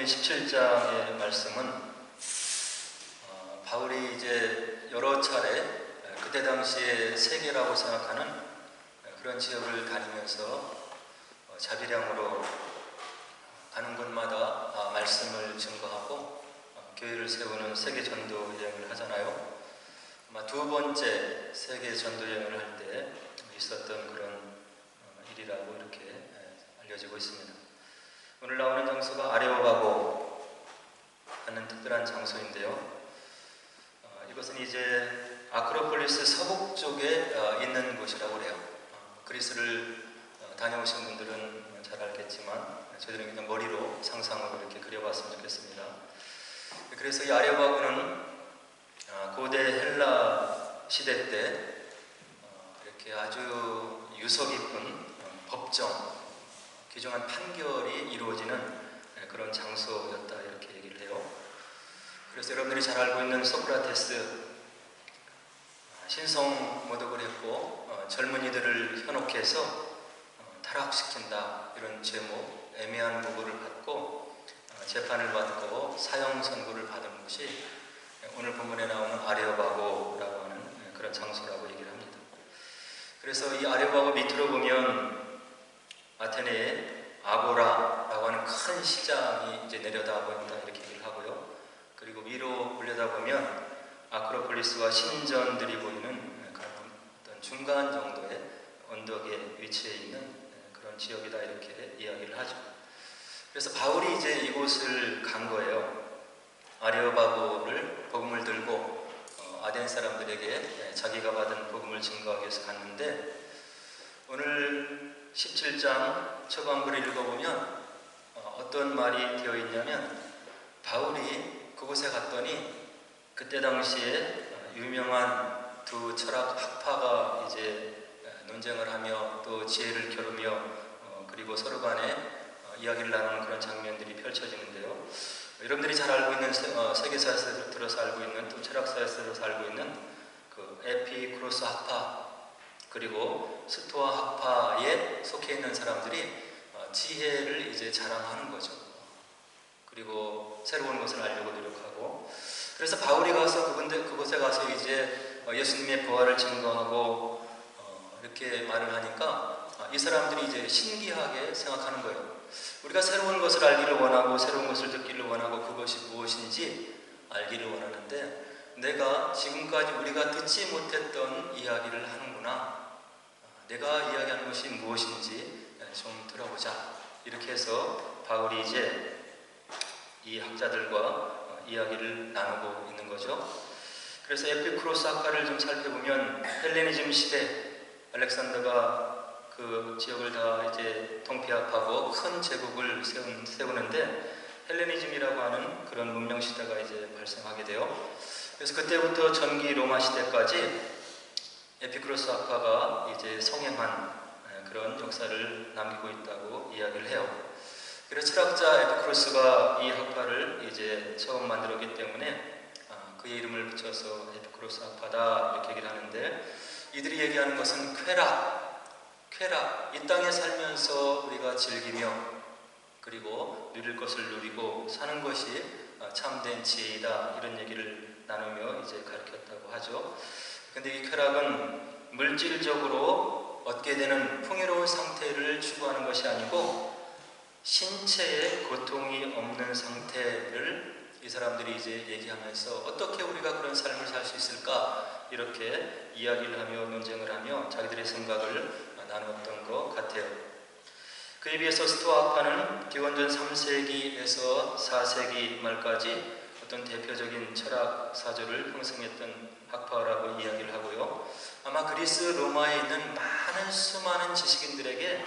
사도행전 17장의 말씀은 바울이 이제 여러 차례 그때 당시에 세계라고 생각하는 그런 지역을 다니면서 자비량으로 가는 곳마다 말씀을 증거하고 교회를 세우는 세계 전도 여행을 하잖아요. 아마 두 번째 세계 전도 여행을 할 때 있었던 그런 일이라고 이렇게 알려지고 있습니다. 오늘 나오는 장소가 아레오바고 하는 특별한 장소인데요. 이것은 이제 아크로폴리스 서북 쪽에 있는 곳이라고 해요. 그리스를 다녀오신 분들은 잘 알겠지만 저희들은 그냥 머리로 상상으로 이렇게 그려봤으면 좋겠습니다. 그래서 이 아레오바고는 고대 헬라 시대 때 이렇게 아주 유서 깊은 법정, 귀중한 판결이 이루어지는 그런 장소였다 이렇게 얘기를 해요. 그래서 여러분들이 잘 알고 있는 소크라테스 신성 모독을 했고 젊은이들을 현혹해서 타락시킨다 이런 제목, 애매한 보고를 받고 재판을 받고 사형 선고를 받은 곳이 오늘 본문에 나오는 아레오바고라고 하는 그런 장소라고 얘기를 합니다. 그래서 이 아레오바고 밑으로 보면 아테네의 아고라라고 하는 큰 시장이 이제 내려다 보인다 이렇게 얘기를 하고요. 그리고 위로 올려다보면 아크로폴리스와 신전들이 보이는 그런 어떤 중간 정도의 언덕에 위치해 있는 그런 지역이다 이렇게 이야기를 하죠. 그래서 바울이 이제 이곳을 간 거예요. 아레오바고를 복음을 들고 아덴 사람들에게 자기가 받은 복음을 증거하기 위해서 갔는데 오늘 17장 초반부를 읽어보면 어떤 말이 되어 있냐면 바울이 그곳에 갔더니 그때 당시에 유명한 두 철학 학파가 이제 논쟁을 하며 또 지혜를 겨루며 그리고 서로 간에 이야기를 나누는 그런 장면들이 펼쳐지는데요. 여러분들이 잘 알고 있는 세계사에서 들어서 알고 있는 또 철학사에서 들어서 알고 있는 그 에피쿠로스 학파 그리고 스토아 학파에 속해 있는 사람들이 지혜를 이제 자랑하는 거죠. 그리고 새로운 것을 알려고 노력하고 그래서 바울이 가서 그곳에 가서 이제 예수님의 부활을 증거하고 이렇게 말을 하니까 이 사람들이 이제 신기하게 생각하는 거예요. 우리가 새로운 것을 알기를 원하고 새로운 것을 듣기를 원하고 그것이 무엇인지 알기를 원하는데 내가 지금까지 우리가 듣지 못했던 이야기를 하는구나. 내가 이야기하는 것이 무엇인지 좀 들어보자. 이렇게 해서 바울이 이제 이 학자들과 이야기를 나누고 있는 거죠. 그래서 에피쿠로스 학파를 좀 살펴보면 헬레니즘 시대 알렉산더가 그 지역을 다 이제 통폐합하고 큰 제국을 세우는데 헬레니즘이라고 하는 그런 문명 시대가 이제 발생하게 돼요. 그래서 그때부터 전기 로마 시대까지 에피쿠로스 학파가 이제 성행한 그런 역사를 남기고 있다고 이야기를 해요. 그래서 철학자 에피쿠로스가 이 학파를 이제 처음 만들었기 때문에 그의 이름을 붙여서 에피쿠로스 학파다 이렇게 얘기를 하는데 이들이 얘기하는 것은 쾌락, 이 땅에 살면서 우리가 즐기며 그리고 누릴 것을 누리고 사는 것이 참된 지혜이다 이런 얘기를 나누며 이제 가르쳤다고 하죠. 근데 이 쾌락은 물질적으로 얻게 되는 풍요로운 상태를 추구하는 것이 아니고 신체에 고통이 없는 상태를 이 사람들이 이제 얘기하면서 어떻게 우리가 그런 삶을 살 수 있을까 이렇게 이야기를 하며 논쟁을 하며 자기들의 생각을 나눴던 것 같아요. 그에 비해서 스토아 학파는 기원전 3세기에서 4세기 말까지 어떤 대표적인 철학 사조를 형성했던 학파라고 이야기를 하고요. 아마 그리스 로마에 있는 수많은 지식인들에게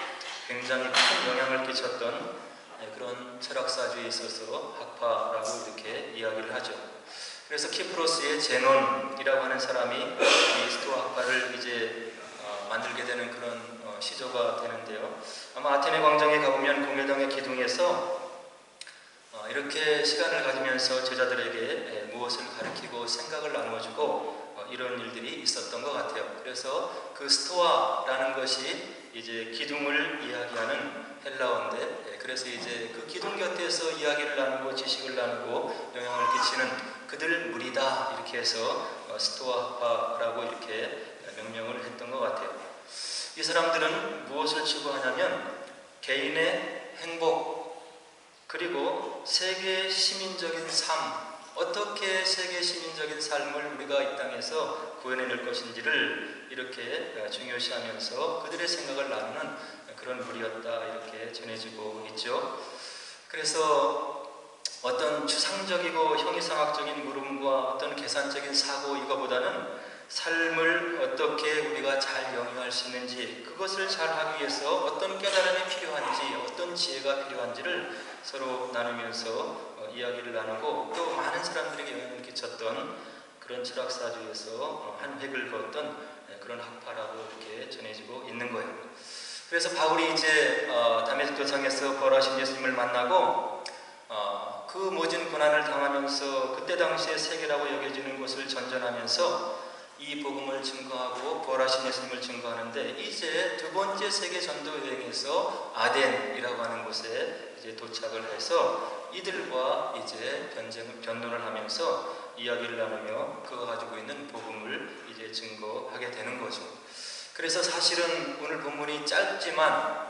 굉장히 큰 영향을 끼쳤던 그런 철학 사주에 있어서 학파라고 이렇게 이야기를 하죠. 그래서 키프로스의 제논이라고 하는 사람이 이 스토아 학파를 이제 만들게 되는 그런 시조가 되는데요. 아마 아테네 광장에 가보면 공회당의 기둥에서 이렇게 시간을 가지면서 제자들에게 무엇을 가르치고 생각을 나누어주고 이런 일들이 있었던 것 같아요. 그래서 그 스토아라는 것이 이제 기둥을 이야기하는 헬라어인데, 그래서 이제 그 기둥 곁에서 이야기를 나누고 지식을 나누고 영향을 끼치는 그들 무리다, 이렇게 해서 스토아파라고 이렇게 명명을 했던 것 같아요. 이 사람들은 무엇을 추구하냐면 개인의 행복, 그리고 세계 시민적인 삶, 어떻게 세계 시민적인 삶을 우리가 이 땅에서 구현해낼 것인지를 이렇게 중요시하면서 그들의 생각을 나누는 그런 무리였다, 이렇게 전해지고 있죠. 그래서 어떤 추상적이고 형이상학적인 물음과 어떤 계산적인 사고, 이거보다는 삶을 어떻게 우리가 잘 영위할 수 있는지, 그것을 잘 하기 위해서 어떤 깨달음이 필요한지, 어떤 지혜가 필요한지를 서로 나누면서 이야기를 나누고, 또 많은 사람들에게 영향을 끼쳤던 그런 철학사주에서 한 획을 그었던 그런 학파라고 이렇게 전해지고 있는 거예요. 그래서 바울이 이제 다메섹 도상에서 부활하신 예수님을 만나고 그 모진 고난을 당하면서 그때 당시에 세계라고 여겨지는 것을 전전하면서 이 복음을 증거하고 부활하신 예수님을 증거하는데, 이제 두 번째 세계 전도 여행에서 아덴이라고 하는 곳에 이제 도착을 해서 이들과 이제 변론을 하면서 이야기를 나누며 그가 가지고 있는 복음을 이제 증거하게 되는 거죠. 그래서 사실은 오늘 본문이 짧지만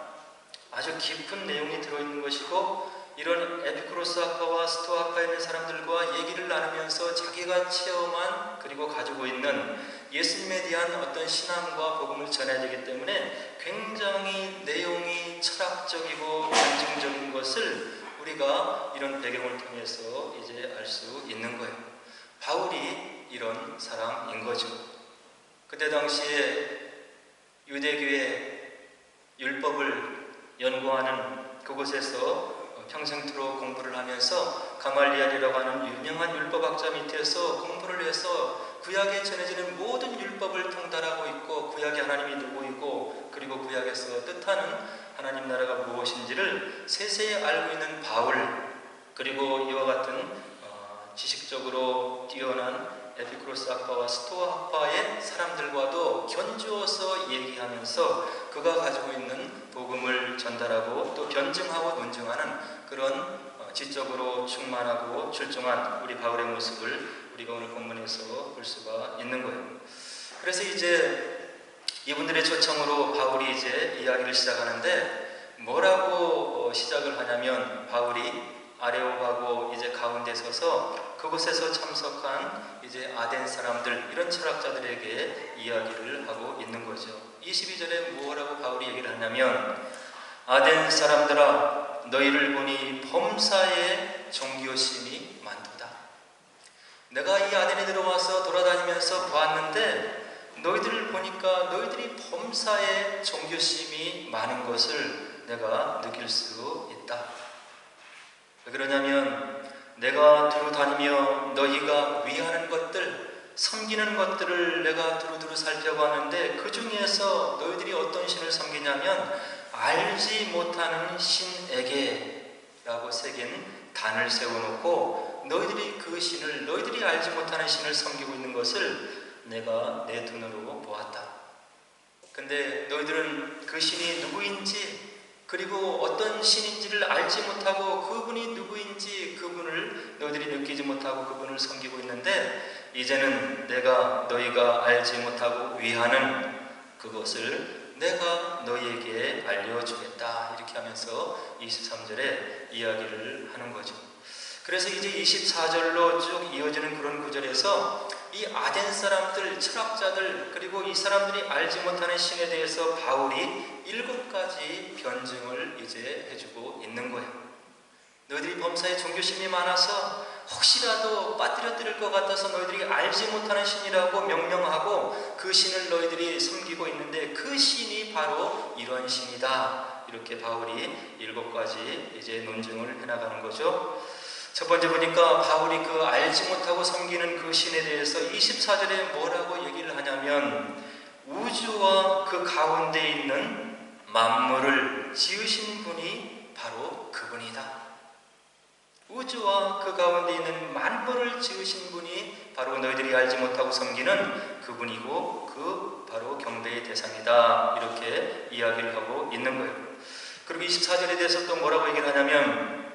아주 깊은 내용이 들어있는 것이고, 이런 에피쿠로스 학파와 스토아 학파에 있는 사람들과 얘기를 나누면서 자기가 체험한, 그리고 가지고 있는 예수님에 대한 어떤 신앙과 복음을 전해야 되기 때문에 굉장히 내용이 철학적이고 변증적인 것을 우리가 이런 배경을 통해서 이제 알 수 있는 거예요. 바울이 이런 사람인 거죠. 그때 당시에 유대교의 율법을 연구하는 그곳에서 평생토록 공부를 하면서 가말리엘이라고 하는 유명한 율법학자 밑에서 공부를 해서 구약에 전해지는 모든 율법을 통달하고 있고, 구약의 하나님이 누구이고, 그리고 구약에서 뜻하는 하나님 나라가 무엇인지를 세세히 알고 있는 바울, 그리고 이와 같은 지식적으로 뛰어난 에피쿠로스 학파와 스토아 학파의 사람들과도 견주어서 얘기하면서 그가 가지고 있는 복음을 전달하고 또 변증하고 논증하는 그런 지적으로 충만하고 출중한 우리 바울의 모습을 우리가 오늘 본문에서 볼 수가 있는 거예요. 그래서 이제 이분들의 초청으로 바울이 이제 이야기를 시작하는데, 뭐라고 시작을 하냐면, 바울이 아레오하고 이제 가운데 서서 그곳에서 참석한 이제 아덴 사람들, 이런 철학자들에게 이야기를 하고 있는 거죠. 22절에 뭐라고 바울이 얘기를 하냐면, 아덴 사람들아, 너희를 보니 범사에 종교심이 많도다. 내가 이 아덴에 들어와서 돌아다니면서 보았는데, 너희들을 보니까 너희들이 범사에 종교심이 많은 것을 내가 느낄 수 있다. 왜 그러냐면, 내가 두루 다니며 너희가 위하는 것들, 섬기는 것들을 내가 두루두루 살펴봤는데, 그 중에서 너희들이 어떤 신을 섬기냐면 알지 못하는 신에게 라고 새긴 단을 세워놓고, 너희들이 그 신을, 너희들이 알지 못하는 신을 섬기고 있는 것을 내가 내 눈으로 보았다. 근데 너희들은 그 신이 누구인지, 그리고 어떤 신인지를 알지 못하고, 그분이 누구인지 그분을 너희들이 느끼지 못하고 그분을 섬기고 있는데, 이제는 내가 너희가 알지 못하고 위하는 그것을 내가 너희에게 알려주겠다, 이렇게 하면서 23절에 이야기를 하는 거죠. 그래서 이제 24절로 쭉 이어지는 그런 구절에서 이 아덴 사람들, 철학자들, 그리고 이 사람들이 알지 못하는 신에 대해서 바울이 7가지 변증을 이제 해주고 있는 거예요. 너희들이 범사에 종교심이 많아서 혹시라도 빠뜨려뜨릴 것 같아서 너희들이 알지 못하는 신이라고 명명하고 그 신을 너희들이 섬기고 있는데, 그 신이 바로 이런 신이다. 이렇게 바울이 7가지 이제 논증을 해나가는 거죠. 첫 번째 보니까 바울이 그 알지 못하고 섬기는 그 신에 대해서 24절에 뭐라고 얘기를 하냐면, 우주와 그 가운데 있는 만물을 지으신 분이 바로 그분이다. 우주와 그 가운데 있는 만물을 지으신 분이 바로 너희들이 알지 못하고 섬기는 그분이고 그 바로 경배의 대상이다. 이렇게 이야기를 하고 있는 거예요. 그리고 24절에 대해서 또 뭐라고 얘기를 하냐면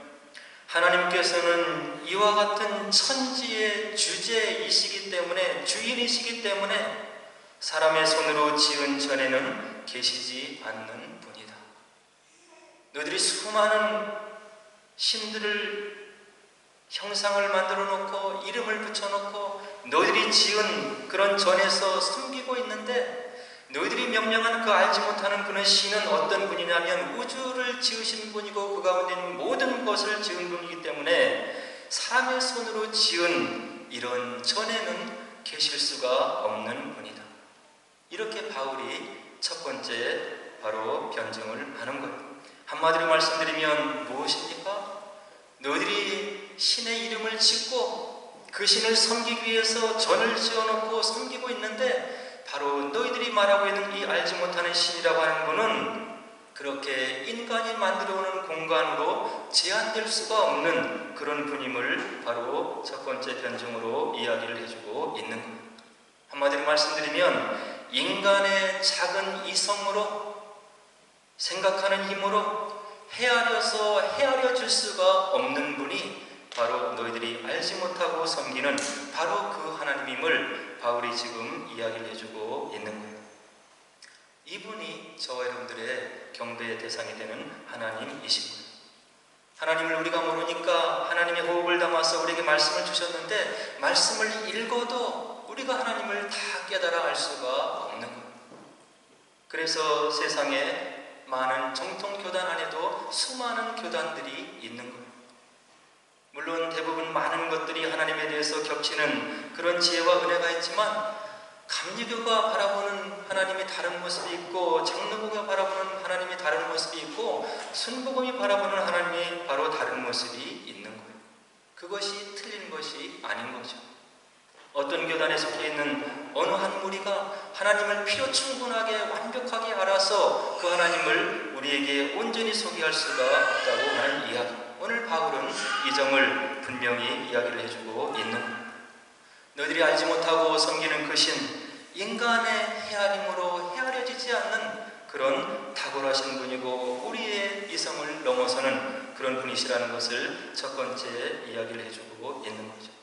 하나님께서는 이와 같은 천지의 주제이시기 때문에 주인이시기 때문에 사람의 손으로 지은 전에는 계시지 않는 분이다. 너희들이 수많은 신들을 형상을 만들어 놓고 이름을 붙여 놓고 너희들이 지은 그런 전에서 섬기고 있는데 너희들이 명령한 그 알지 못하는 그런 신은 어떤 분이냐면 우주를 지으신 분이고 그 가운데 있는 모든 것을 지은 분이기 때문에 사람의 손으로 지은 이런 전에는 계실 수가 없는 분이다. 이렇게 바울이 첫 번째 바로 변증을 하는 거예요. 한마디로 말씀드리면 무엇입니까? 너희들이 신의 이름을 짓고 그 신을 섬기기 위해서 전을 지어놓고 섬기고 있는데 바로 너희들이 말하고 있는 이 알지 못하는 신이라고 하는 분은 그렇게 인간이 만들어오는 공간으로 제한될 수가 없는 그런 분임을 바로 첫 번째 변증으로 이야기를 해주고 있는 겁니다. 한마디로 말씀드리면 인간의 작은 이성으로 생각하는 힘으로 헤아려 줄 수가 없는 분이 바로 너희들이 알지 못하고 섬기는 바로 그 하나님임을 바울이 지금 이야기를 해주고 있는 거예요. 이분이 저와 여러분들의 경배의 대상이 되는 하나님이신 거예요. 하나님을 우리가 모르니까 하나님의 호흡을 담아서 우리에게 말씀을 주셨는데 말씀을 읽어도 우리가 하나님을 다 깨달아 알 수가 없는 거예요. 그래서 세상에 많은 정통 교단 안에도 수많은 교단들이 있는 거예요. 물론 대부분 많은 것들이 하나님에 대해서 겹치는 그런 지혜와 은혜가 있지만 감리교가 바라보는 하나님이 다른 모습이 있고 장로교가 바라보는 하나님이 다른 모습이 있고 순복음이 바라보는 하나님이 바로 다른 모습이 있는 거예요. 그것이 틀린 것이 아닌 거죠. 어떤 교단에 속해 있는 어느 한 무리가 하나님을 필요 충분하게 완벽하게 알아서 그 하나님을 우리에게 온전히 소개할 수가 없다고 하는 이야기. 오늘 바울은 이 점을 분명히 이야기를 해주고 있는 겁니다. 너희들이 알지 못하고 섬기는 그 신, 인간의 헤아림으로 헤아려지지 않는 그런 탁월하신 분이고 우리의 이성을 넘어서는 그런 분이시라는 것을 첫 번째 이야기를 해주고 있는 거죠.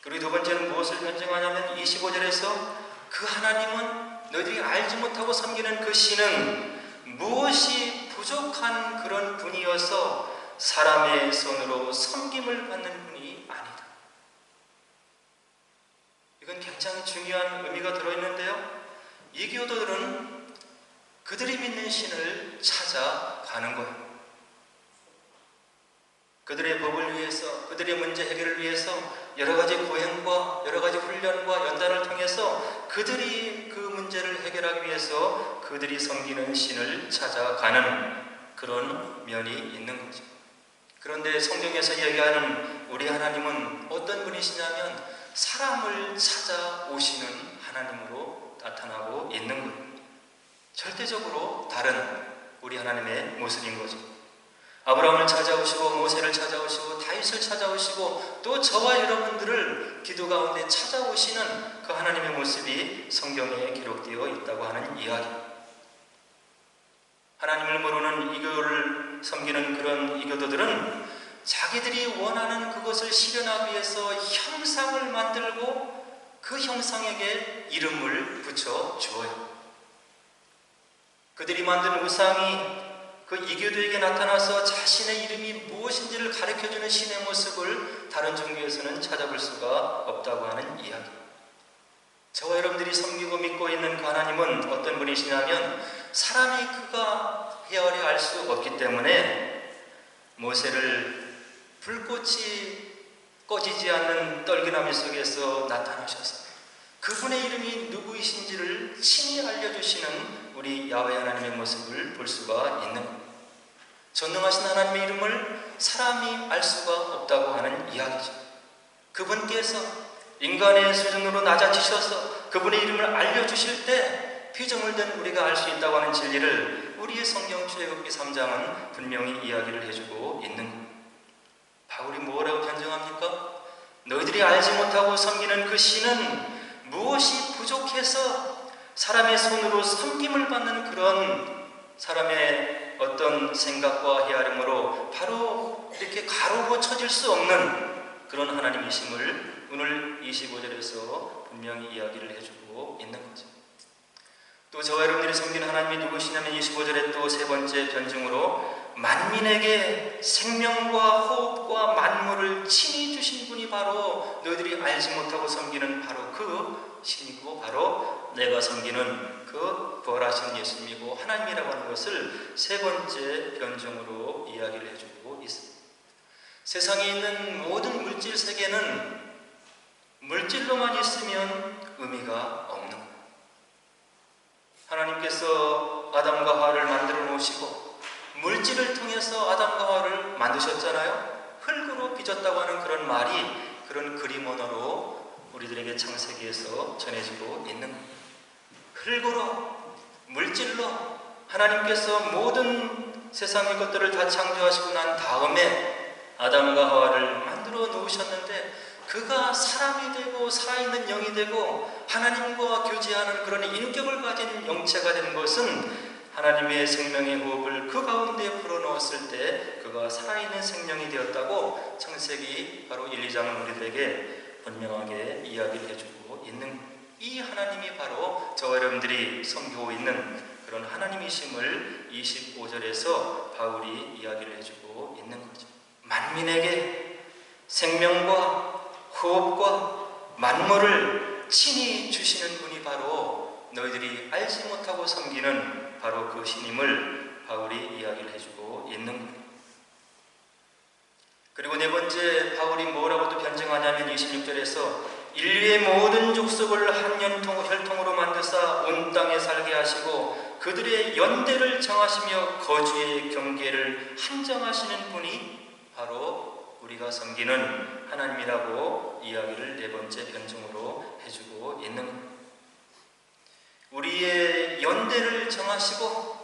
그리고 두 번째는 무엇을 변증하냐면 25절에서 그 하나님은 너희들이 알지 못하고 섬기는 그 신은 무엇이 부족한 그런 분이어서 사람의 손으로 섬김을 받는 분이 아니다. 이건 굉장히 중요한 의미가 들어있는데요. 이 교도들은 그들이 믿는 신을 찾아가는 거예요. 그들의 법을 위해서, 그들의 문제 해결을 위해서 여러 가지 고행과 여러 가지 훈련과 연단을 통해서 그들이 그 문제를 해결하기 위해서 그들이 섬기는 신을 찾아가는 그런 면이 있는 거죠. 그런데 성경에서 이야기하는 우리 하나님은 어떤 분이시냐면 사람을 찾아오시는 하나님으로 나타나고 있는 거예요. 절대적으로 다른 우리 하나님의 모습인 거죠. 아브라함을 찾아오시고 모세를 찾아오시고 다윗을 찾아오시고 또 저와 여러분들을 기도 가운데 찾아오시는 그 하나님의 모습이 성경에 기록되어 있다고 하는 이야기. 하나님을 모르는 이교를 섬기는 그런 이교도들은 자기들이 원하는 그것을 실현하기 위해서 형상을 만들고 그 형상에게 이름을 붙여 주어요. 그들이 만든 우상이 그 이교도에게 나타나서 자신의 이름이 무엇인지를 가르쳐주는 신의 모습을 다른 종교에서는 찾아볼 수가 없다고 하는 이야기. 저와 여러분들이 섬기고 믿고 있는 그 하나님은 어떤 분이시냐면 사람이 그가 헤아려 알 수 없기 때문에 모세를 불꽃이 꺼지지 않는 떨기나무 속에서 나타나셔서 그분의 이름이 누구이신지를 친히 알려주시는 우리 야훼 하나님의 모습을 볼 수가 있는 겁니다. 전능하신 하나님의 이름을 사람이 알 수가 없다고 하는 이야기죠. 그분께서 인간의 수준으로 낮아지셔서 그분의 이름을 알려주실 때 피조물 된 우리가 알 수 있다고 하는 진리를 우리의 성경 출애굽기 3장은 분명히 이야기를 해주고 있는 겁니다. 바울이 뭐라고 변증합니까? 너희들이 알지 못하고 섬기는 그 신은 무엇이 부족해서 사람의 손으로 섬김을 받는 그런 사람의 어떤 생각과 헤아림으로 바로 이렇게 가로고 쳐질 수 없는 그런 하나님이심을 오늘 25절에서 분명히 이야기를 해주고 있는 거죠. 또 저와 여러분들이 섬기는 하나님이 누구시냐면 25절에 또 세 번째 변증으로 만민에게 생명과 호흡과 만물을 친히 주신 분이 바로 너희들이 알지 못하고 섬기는 바로 그 신이고 바로 내가 섬기는 그 부활하신 예수님이고 하나님이라고 하는 것을 세 번째 변증으로 이야기를 해주고 있습니다. 세상에 있는 모든 물질 세계는 물질로만 있으면 의미가 없는 거예요. 하나님께서 아담과 하와를 만들어 놓으시고 물질을 통해서 아담과 하와를 만드셨잖아요. 흙으로 빚었다고 하는 그런 말이 그런 그림 언어로 우리들에게 창세기에서 전해지고 있는 거예요. 흙으로, 물질로 하나님께서 모든 세상의 것들을 다 창조하시고 난 다음에 아담과 하와를 만들어 놓으셨는데 그가 사람이 되고 살아있는 영이 되고 하나님과 교제하는 그런 인격을 가진 영체가 되는 것은 하나님의 생명의 호흡을 그 가운데 불어넣었을 때 그가 살아있는 생명이 되었다고 창세기 바로 1, 2장은 우리들에게 분명하게 이야기를 해주고 있는 이 하나님이 바로 저와 여러분들이 섬기고 있는 그런 하나님이심을 25절에서 바울이 이야기를 해주고 있는 거죠. 만민에게 생명과 호흡과 만물을 친히 주시는 분이 바로 너희들이 알지 못하고 섬기는 바로 그 신임을 바울이 이야기를 해주고 있는 거예요. 그리고 네 번째 바울이 뭐라고 또 변증하냐면 26절에서 인류의 모든 족속을 한 혈통으로 만드사 온 땅에 살게 하시고 그들의 연대를 정하시며 거주의 경계를 한정하시는 분이 바로 우리가 섬기는 하나님이라고 이야기를 네 번째 변증으로 해주고 있는 겁니다. 우리의 연대를 정하시고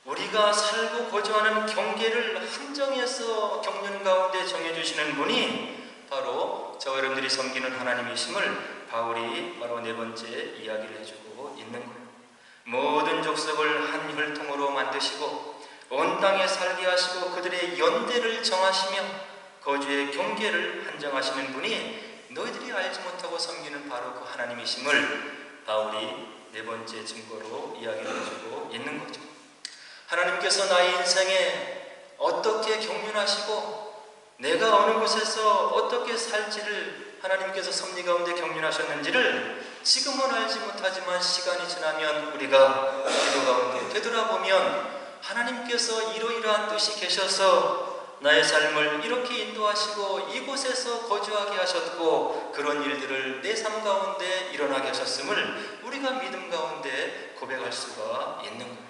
우리가 살고 거주하는 경계를 한정해서 경륜 가운데 정해주시는 분이 바로 저와 여러분들이 섬기는 하나님이심을 바울이 바로 네 번째 이야기를 해주고 있는 거예요. 모든 족속을 한 혈통으로 만드시고 온 땅에 살게 하시고 그들의 연대를 정하시며 거주의 경계를 한정하시는 분이 너희들이 알지 못하고 섬기는 바로 그 하나님이심을 바울이 네 번째 증거로 이야기를 해주고 있는 거죠. 하나님께서 나의 인생에 어떻게 경륜하시고 내가 어느 곳에서 어떻게 살지를 하나님께서 섭리 가운데 경륜하셨는지를 지금은 알지 못하지만 시간이 지나면 우리가 기도 가운데 되돌아보면 하나님께서 이러이러한 뜻이 계셔서 나의 삶을 이렇게 인도하시고 이곳에서 거주하게 하셨고 그런 일들을 내 삶 가운데 일어나게 하셨음을 우리가 믿음 가운데 고백할 수가 있는 거예요.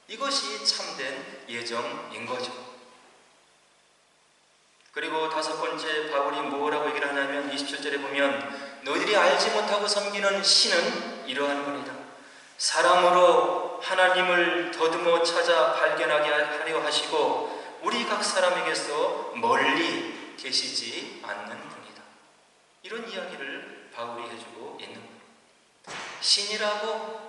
이것이 참된 예정인 거죠. 그리고 다섯 번째 바울이 뭐라고 얘기를 하냐면 27절에 보면 너희들이 알지 못하고 섬기는 신은 이러한 분이다. 사람으로 하나님을 더듬어 찾아 발견하게 하려 하시고 우리 각 사람에게서 멀리 계시지 않는 분이다. 이런 이야기를 바울이 해주고 있는 거예요. 신이라고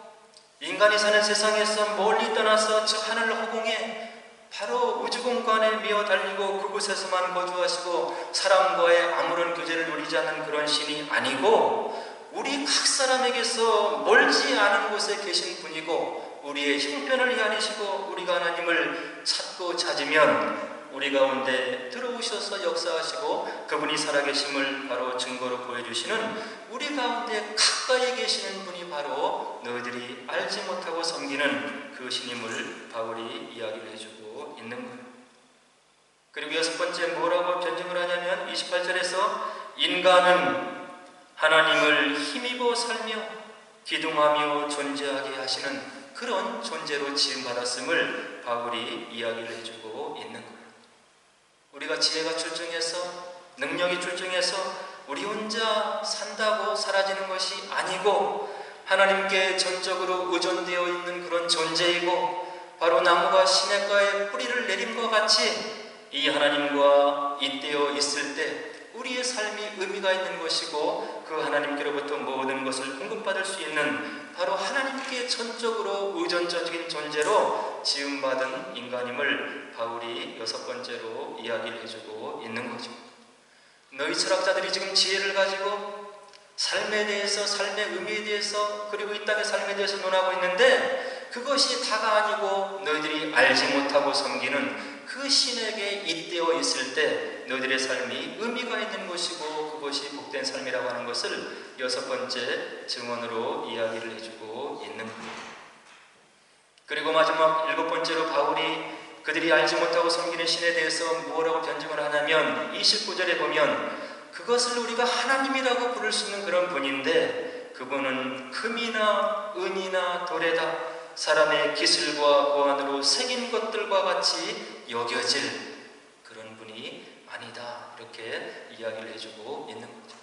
인간이 사는 세상에서 멀리 떠나서 저 하늘 허공에 바로 우주공간에 미어 달리고 그곳에서만 거주하시고 사람과의 아무런 교제를 누리지 않는 그런 신이 아니고 우리 각 사람에게서 멀지 않은 곳에 계신 분이고 우리의 형편을 헤아리시고 우리가 하나님을 찾고 찾으면 우리 가운데 들어오셔서 역사하시고 그분이 살아계심을 바로 증거로 보여주시는 우리 가운데 가까이 계시는 분이 바로 너희들이 알지 못하고 섬기는 그 신임을 바울이 이야기를 해주고 있는 거예요. 그리고 여섯 번째 뭐라고 변증을 하냐면 28절에서 인간은 하나님을 힘입어 살며 기둥하며 존재하게 하시는 그런 존재로 지음받았음을 바울이 이야기를 해주고 있는 거예요. 우리가 지혜가 출중해서 능력이 출중해서 우리 혼자 산다고 사라지는 것이 아니고 하나님께 전적으로 의존되어 있는 그런 존재이고 바로 나무가 시냇가에 뿌리를 내림과 같이 이 하나님과 잇대어 있을 때 우리의 삶이 의미가 있는 것이고 그 하나님께로부터 모든 것을 공급받을 수 있는 바로 하나님께 전적으로 의존적인 존재로 지음받은 인간임을 바울이 6번째로 이야기를 해주고 있는 거죠. 너희 철학자들이 지금 지혜를 가지고 삶에 대해서, 삶의 의미에 대해서, 그리고 이 땅의 삶에 대해서 논하고 있는데 그것이 다가 아니고 너희들이 알지 못하고 섬기는 그 신에게 잇대어 있을 때 너희들의 삶이 의미가 있는 것이고 그것이 복된 삶이라고 하는 것을 6번째 증언으로 이야기를 해주고 있는 겁니다. 그리고 마지막 7번째로 바울이 그들이 알지 못하고 섬기는 신에 대해서 무엇라고 변증을 하냐면 29절에 보면 그것을 우리가 하나님이라고 부를 수 있는 그런 분인데 그분은 금이나 은이나 돌에다 사람의 기술과 고안으로 새긴 것들과 같이 여겨질 그런 분이 아니다. 이렇게 이야기를 해주고 있는 거죠.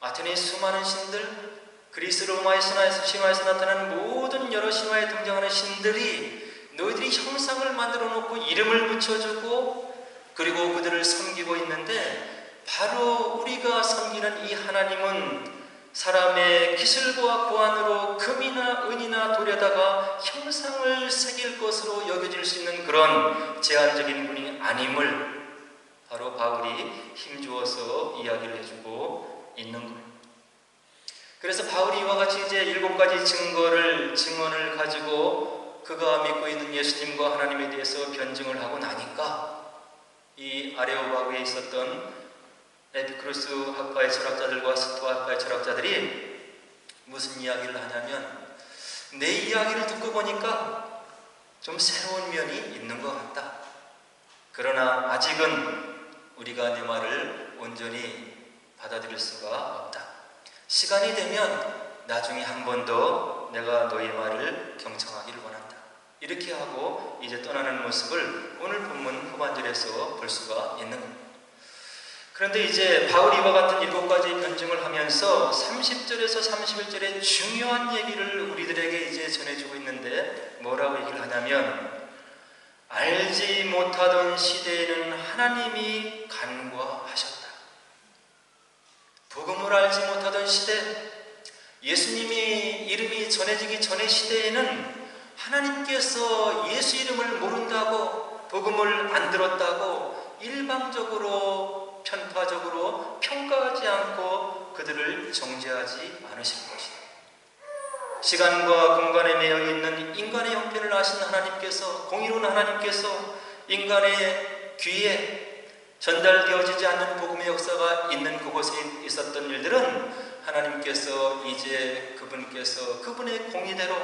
아테네의 수많은 신들, 그리스 로마의 신화에서 나타나는 모든 여러 신화에 등장하는 신들이 너희들이 형상을 만들어 놓고 이름을 붙여주고 그리고 그들을 섬기고 있는데 바로 우리가 섬기는 이 하나님은 사람의 기술과 고안으로 금이나 은이나 돌에다가 형상을 새길 것으로 여겨질 수 있는 그런 제한적인 분이 아님을 바로 바울이 힘주어서 이야기를 해주고 있는 거예요. 그래서 바울이 이와 같이 이제 7가지 증언을 가지고 그가 믿고 있는 예수님과 하나님에 대해서 변증을 하고 나니까 이 아레오바그에 있었던 에피쿠로스 학파의 철학자들과 스토아 학파의 철학자들이 무슨 이야기를 하냐면 내 이야기를 듣고 보니까 좀 새로운 면이 있는 것 같다. 그러나 아직은 우리가 네 말을 온전히 받아들일 수가 없다. 시간이 되면 나중에 한 번 더 내가 너의 말을 경청하기를 원한다. 이렇게 하고 이제 떠나는 모습을 오늘 본문 후반절에서 볼 수가 있는 겁니다. 그런데 이제 바울이 이와 같은 7가지 변증을 하면서 30절에서 31절에 중요한 얘기를 우리들에게 이제 전해주고 있는데 뭐라고 얘기를 하냐면 알지 못하던 시대에는 하나님이 간과하셨다. 복음을 알지 못하던 시대, 예수님이 이름이 전해지기 전의 시대에는 하나님께서 예수 이름을 모른다고 복음을 안 들었다고 일방적으로 편파적으로 평가하지 않고 그들을 정죄하지 않으실 것이다. 시간과 공간에 매여 있는 인간의 형편을 아신 하나님께서, 공의로운 하나님께서 인간의 귀에 전달되어지지 않는 복음의 역사가 있는 그곳에 있었던 일들은 하나님께서 이제 그분께서 그분의 공의대로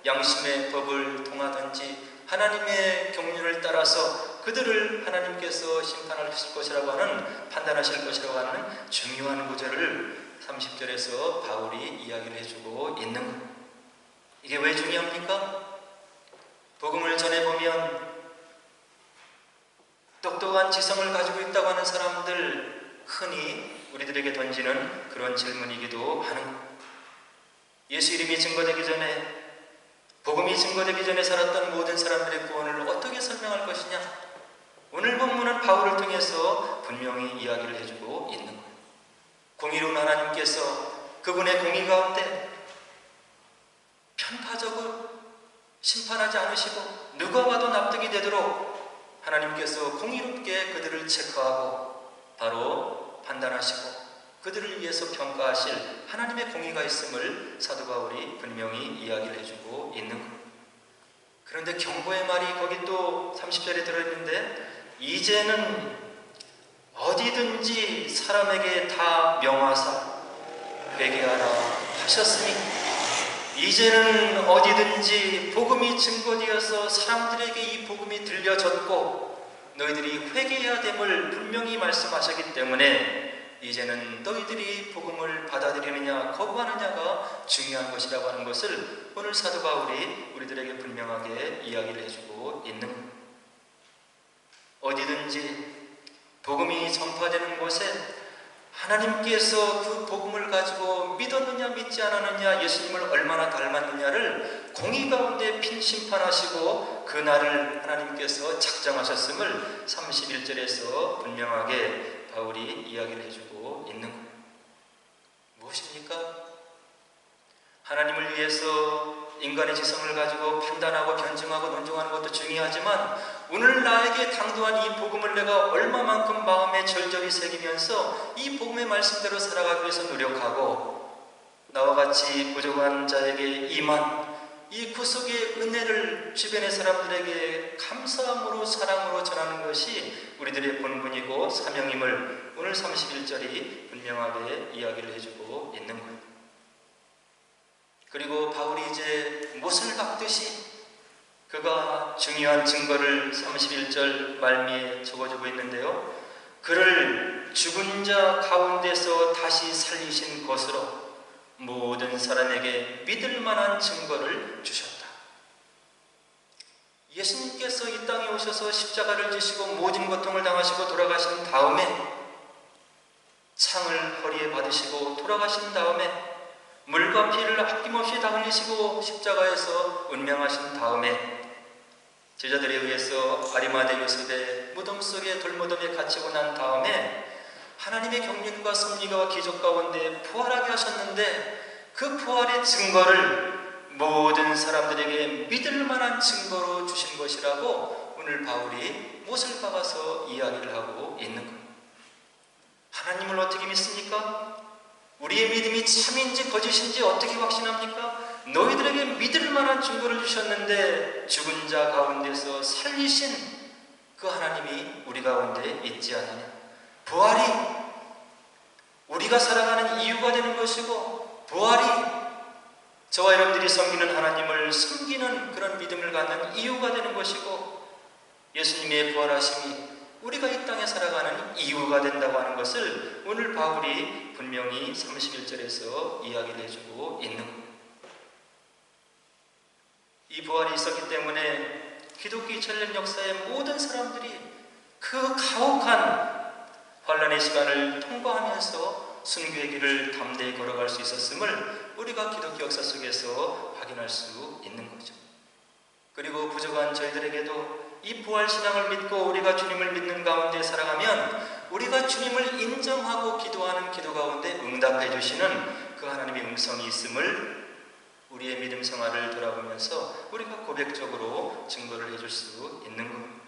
양심의 법을 통하든지 하나님의 경륜을 따라서 그들을 하나님께서 심판하실 것이라고 하는, 판단하실 것이라고 하는 중요한 구절을 30절에서 바울이 이야기를 해주고 있는 겁니다. 이게 왜 중요합니까? 복음을 전해보면 똑똑한 지성을 가지고 있다고 하는 사람들 흔히 우리들에게 던지는 그런 질문이기도 하는 겁니다. 예수 이름이 증거되기 전에, 복음이 증거되기 전에 살았던 모든 사람들의 구원을 어떻게 설명할 것이냐? 오늘 본문은 바울을 통해서 분명히 이야기를 해주고 있는 거예요. 공의로운 하나님께서 그분의 공의 가운데 편파적으로 심판하지 않으시고 누가 봐도 납득이 되도록 하나님께서 공의롭게 그들을 체크하고 바로 판단하시고 그들을 위해서 평가하실 하나님의 공의가 있음을 사도 바울이 분명히 이야기를 해주고 있는 겁니다. 그런데 경고의 말이 거기 또 30절에 들어있는데 이제는 어디든지 사람에게 다 명하사 회개하라 하셨으니, 이제는 어디든지 복음이 증거되어서 사람들에게 이 복음이 들려졌고 너희들이 회개해야 됨을 분명히 말씀하셨기 때문에 이제는 너희들이 복음을 받아들이느냐 거부하느냐가 중요한 것이라고 하는 것을 오늘 사도 바울이 우리들에게 분명하게 이야기를 해주고 있는 겁니다. 어디든지 복음이 전파되는 곳에 하나님께서 그 복음을 가지고 믿었느냐 믿지 않았느냐, 예수님을 얼마나 닮았느냐를 공의 가운데 핀 심판하시고 그날을 하나님께서 작정하셨음을 31절에서 분명하게 바울이 이야기를 해주고 있는 거예요. 무엇입니까? 하나님을 위해서 인간의 지성을 가지고 판단하고 변증하고 논증하는 것도 중요하지만 오늘 나에게 당도한 이 복음을 내가 얼마만큼 마음에 절절히 새기면서 이 복음의 말씀대로 살아가기 위해서 노력하고 나와 같이 부족한 자에게 임한 이 구속의 은혜를 주변의 사람들에게 감사함으로 사랑으로 전하는 것이 우리들의 본분이고 사명임을 오늘 31절이 분명하게 이야기를 해주고 있는 거예요. 그리고 바울이 이제 못을 박듯이 그가 중요한 증거를 31절 말미에 적어주고 있는데요. 그를 죽은 자 가운데서 다시 살리신 것으로 모든 사람에게 믿을 만한 증거를 주셨다. 예수님께서 이 땅에 오셔서 십자가를 지시고 모든 고통을 당하시고 돌아가신 다음에 창을 허리에 받으시고 돌아가신 다음에 물과 피를 아낌없이 다 흘리시고 십자가에서 운명하신 다음에 제자들에 의해서 아리마대 요셉의 무덤 속에 돌무덤에 갇히고 난 다음에 하나님의 경륜과 섭리와 기적 가운데 부활하게 하셨는데 그 부활의 증거를 모든 사람들에게 믿을 만한 증거로 주신 것이라고 오늘 바울이 못을 박아서 이야기를 하고 있는 거예요. 하나님을 어떻게 믿습니까? 우리의 믿음이 참인지 거짓인지 어떻게 확신합니까? 너희들에게 믿을 만한 증거를 주셨는데 죽은 자 가운데서 살리신 그 하나님이 우리 가운데 있지 않느냐. 부활이 우리가 살아가는 이유가 되는 것이고 부활이 저와 여러분들이 섬기는 하나님을 섬기는 그런 믿음을 갖는 이유가 되는 것이고 예수님의 부활하심이 우리가 이 땅에 살아가는 이유가 된다고 하는 것을 오늘 바울이 분명히 31절에서 이야기를 해주고 있는 겁니다. 이 부활이 있었기 때문에 기독교 2000년 역사의 모든 사람들이 그 가혹한 환란의 시간을 통과하면서 순교의 길을 담대히 걸어갈 수 있었음을 우리가 기독교 역사 속에서 확인할 수 있는 거죠. 그리고 부족한 저희들에게도 이 부활신앙을 믿고 우리가 주님을 믿는 가운데 살아가면 우리가 주님을 인정하고 기도하는 기도 가운데 응답해 주시는 그 하나님의 음성이 있음을 우리의 믿음 생활을 돌아보면서 우리가 고백적으로 증거를 해줄 수 있는 겁니다.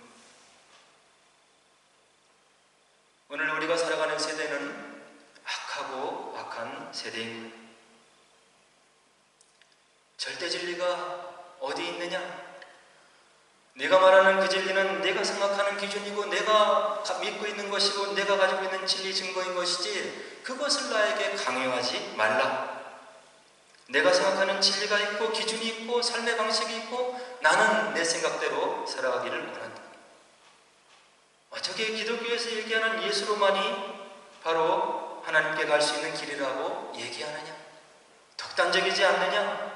오늘 우리가 살아가는 세대는 악하고 악한 세대입니다. 절대 진리가 어디 있느냐? 내가 말하는 그 진리는 내가 생각하는 기준이고 내가 믿고 있는 것이고 내가 가지고 있는 진리 증거인 것이지 그것을 나에게 강요하지 말라. 내가 생각하는 진리가 있고 기준이 있고 삶의 방식이 있고 나는 내 생각대로 살아가기를 원한다. 어떻게 기독교에서 얘기하는 예수로만이 바로 하나님께 갈 수 있는 길이라고 얘기하느냐? 독단적이지 않느냐?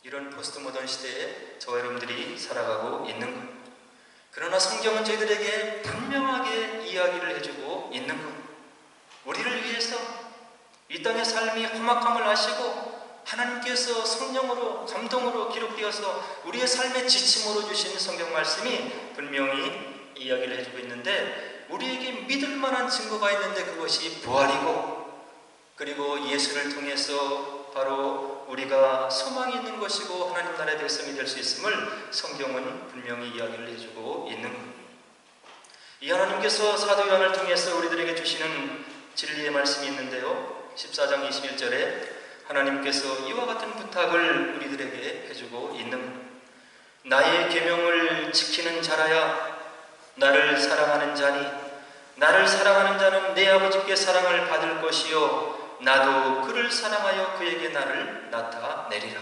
이런 포스트 모던 시대에 저와 여러분들이 살아가고 있는 것. 그러나 성경은 저희들에게 분명하게 이야기를 해주고 있는 것. 우리를 위해서 이 땅의 삶이 험악함을 아시고 하나님께서 성령으로 감동으로 기록되어서 우리의 삶의 지침으로 주신 성경 말씀이 분명히 이야기를 해주고 있는데 우리에게 믿을 만한 증거가 있는데 그것이 부활이고 그리고 예수를 통해서 바로 우리가 소망이 있는 것이고 하나님 나라의 백성이 될 수 있음을 성경은 분명히 이야기를 해주고 있는 겁니다. 이 하나님께서 사도 요한을 통해서 우리들에게 주시는 진리의 말씀이 있는데요. 14장 21절에 하나님께서 이와 같은 부탁을 우리들에게 해주고 있는 겁니다. 나의 계명을 지키는 자라야 나를 사랑하는 자니 나를 사랑하는 자는 내 아버지께 사랑을 받을 것이요 나도 그를 사랑하여 그에게 나를 나타내리라.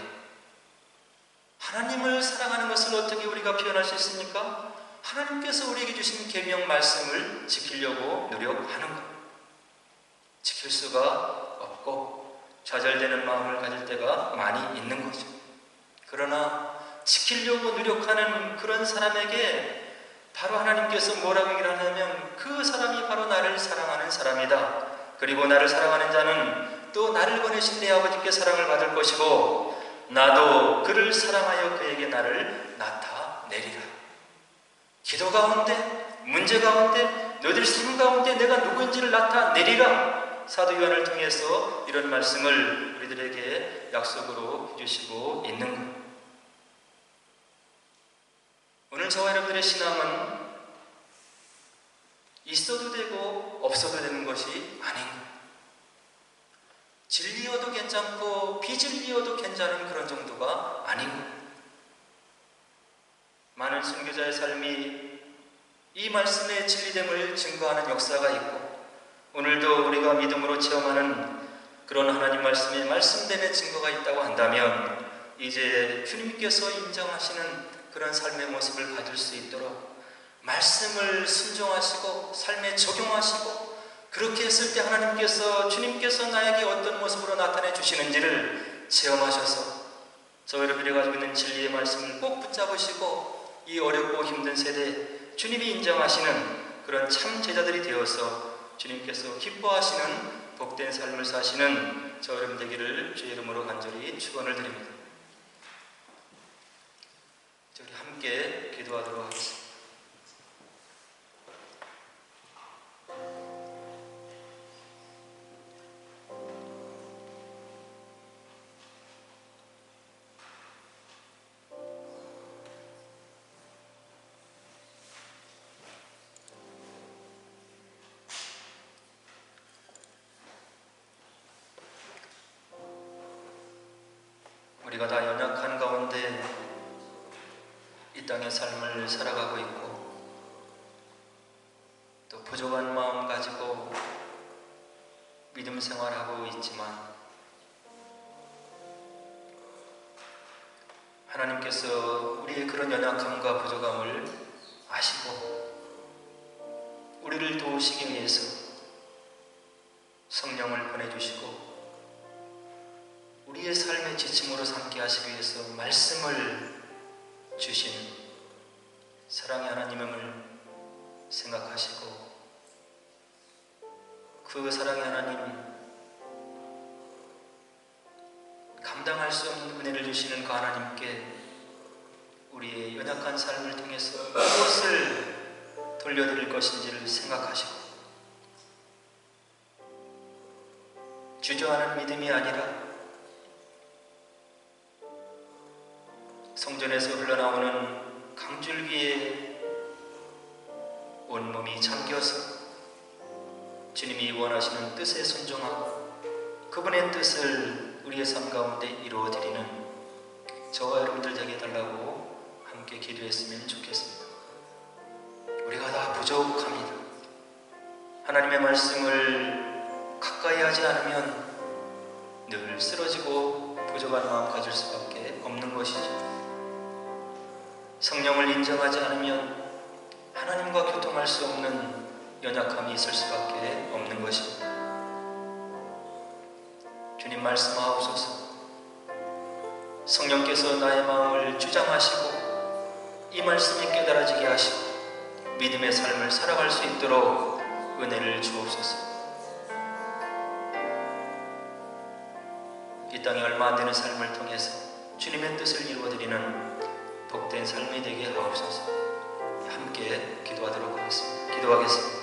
하나님을 사랑하는 것을 어떻게 우리가 표현할 수 있습니까? 하나님께서 우리에게 주신 계명 말씀을 지키려고 노력하는 것. 지킬 수가 없고 좌절되는 마음을 가질 때가 많이 있는 거죠. 그러나 지키려고 노력하는 그런 사람에게 바로 하나님께서 뭐라고 얘기를 하냐면 그 사람이 바로 나를 사랑하는 사람이다. 그리고 나를 사랑하는 자는 또 나를 보내신 내 아버지께 사랑을 받을 것이고 나도 그를 사랑하여 그에게 나를 나타내리라. 기도 가운데, 문제 가운데, 너희들 삶 가운데 내가 누구인지를 나타내리라. 사도 요한을 통해서 이런 말씀을 우리들에게 약속으로 해주시고 있는 것. 오늘 저와 여러분들의 신앙은 있어도 되고 없어도 되는 것이 아닌 것. 진리여도 괜찮고 비진리여도 괜찮은 그런 정도가 아닌 것. 많은 순교자의 삶이 이 말씀의 진리됨을 증거하는 역사가 있고 오늘도 우리가 믿음으로 체험하는 그런 하나님 말씀의 말씀됨의 증거가 있다고 한다면 이제 주님께서 인정하시는 그런 삶의 모습을 가질 수 있도록 말씀을 순종하시고 삶에 적용하시고 그렇게 했을 때 하나님께서 주님께서 나에게 어떤 모습으로 나타내 주시는지를 체험하셔서 저 여러분이 가지고 있는 진리의 말씀을 꼭 붙잡으시고 이 어렵고 힘든 세대에 주님이 인정하시는 그런 참 제자들이 되어서 주님께서 기뻐하시는 복된 삶을 사시는 저 여러분 되기를 주의 이름으로 간절히 축원을 드립니다. 우리 함께 기도하도록 하겠습니다. 우리가 다 연약한 가운데 이 땅의 삶을 살아가고 있고 또 부족한 마음 가지고 믿음 생활하고 있지만 하나님께서 우리의 그런 연약함과 부족함을 아시고 우리를 도우시기 위해서 성령을 보내주시고 우리의 삶의 지침으로 삼게 하시기 위해서 말씀을 주신 사랑의 하나님을 생각하시고 그 사랑의 하나님 감당할 수 없는 은혜를 주시는 그 하나님께 우리의 연약한 삶을 통해서 무엇을 돌려드릴 것인지를 생각하시고 주저하는 믿음이 아니라 성전에서 흘러나오는 강줄기에 온몸이 잠겨서 주님이 원하시는 뜻에 순종하고 그분의 뜻을 우리의 삶 가운데 이루어드리는 저와 여러분들 되게 해달라고 함께 기도했으면 좋겠습니다. 우리가 다 부족합니다. 하나님의 말씀을 가까이 하지 않으면 늘 쓰러지고 부족한 마음 가질 수밖에 없는 것이죠. 성령을 인정하지 않으면 하나님과 교통할 수 없는 연약함이 있을 수밖에 없는 것입니다. 주님 말씀하옵소서. 성령께서 나의 마음을 주장하시고 이 말씀이 깨달아지게 하시고 믿음의 삶을 살아갈 수 있도록 은혜를 주옵소서. 이 땅에 얼마 안 되는 삶을 통해서 주님의 뜻을 이루어드리는 복된 삶이 되게 하옵소서. 함께 기도하도록 하겠습니다. 기도하겠습니다.